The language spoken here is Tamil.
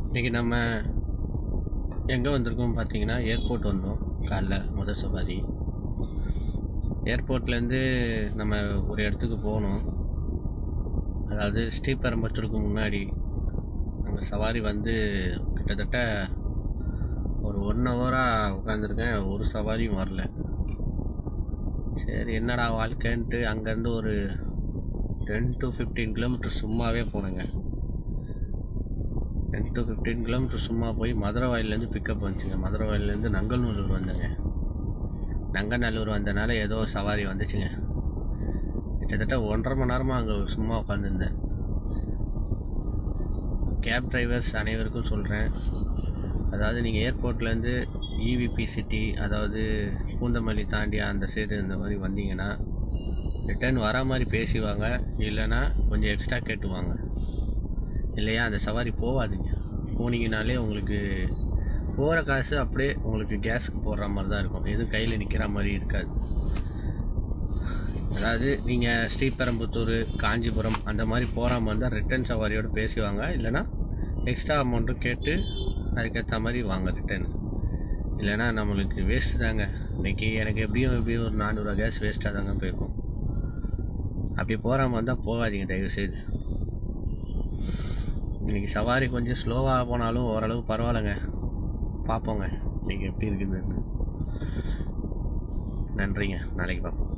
இன்றைக்கி நம்ம எங்கே வந்திருக்கோம் பார்த்தீங்கன்னா, ஏர்போர்ட் வந்தோம். காலைல முதல் சவாரி. ஏர்போர்ட்லேருந்து நம்ம ஒரு இடத்துக்கு போகணும். அதாவது ஸ்ரீபெரும்புத்தூருக்கு முன்னாடி அங்கே சவாரி வந்து கிட்டத்தட்ட ஒரு 1 ஹவராக உட்காந்துருக்கேன். ஒரு சவாரியும் வரல. சரி என்னடா வாழ்க்கைன்ட்டு அங்கேருந்து ஒரு 10 to 15 கிலோமீட்டர் சும்மாவே போனேங்க. 10 to 15 கிலோமீட்டர் சும்மா போய் மதுரவாயிலேருந்து பிக்கப் வந்துச்சுங்க. மதுரவாயிலேருந்து நங்கநல்லூர் வந்தேங்க. நங்கநல்லூர் வந்தனால ஏதோ சவாரி வந்துச்சுங்க. கிட்டத்தட்ட 1.5 மணி நேரமாக அங்கே சும்மா உட்காந்துருந்தேன். கேப் டிரைவர்ஸ் அனைவருக்கும் சொல்கிறேன், அதாவது நீங்கள் ஏர்போர்ட்லேருந்து இவிபி சிட்டி, அதாவது பூந்தமல்லி தாண்டி அந்த சைடு இந்த மாதிரி வந்தீங்கன்னா ரிட்டர்ன் வர மாதிரி பேசிவாங்க, இல்லைன்னா கொஞ்சம் எக்ஸ்ட்ரா கேட்டுவாங்க. இல்லையா அந்த சவாரி போகாதீங்க. போனீங்கனாலே உங்களுக்கு போகிற காசு அப்படியே உங்களுக்கு கேஸுக்கு போடுற மாதிரி தான் இருக்கும். எதுவும் கையில் நிற்கிற மாதிரி இருக்காது. அதாவது நீங்கள் ஸ்ரீபெரும்புத்தூர், காஞ்சிபுரம் அந்த மாதிரி போகிற மாதிரி தான் ரிட்டன் சவாரியோடு பேசுவாங்க. இல்லைனா எக்ஸ்ட்ரா அமௌண்ட்டும் கேட்டு அதுக்கேற்ற மாதிரி வாங்க ரிட்டன். இல்லைனா நம்மளுக்கு வேஸ்ட்டு தாங்க. இன்றைக்கி எனக்கு எப்படியும் ஒரு 400 கேஸ் வேஸ்ட்டாக தாங்க போயிருக்கும். அப்படி போகிற மாதிரி தான் போகாதீங்க தயவுசெய்து. இன்றைக்கி சவாரி கொஞ்சம் ஸ்லோவாக போனாலும் ஓரளவு பரவாயில்லைங்க. பார்ப்போங்க இன்றைக்கி எப்படி இருக்குதுன்னு. நன்றிங்க. நாளைக்கு பார்ப்போம்.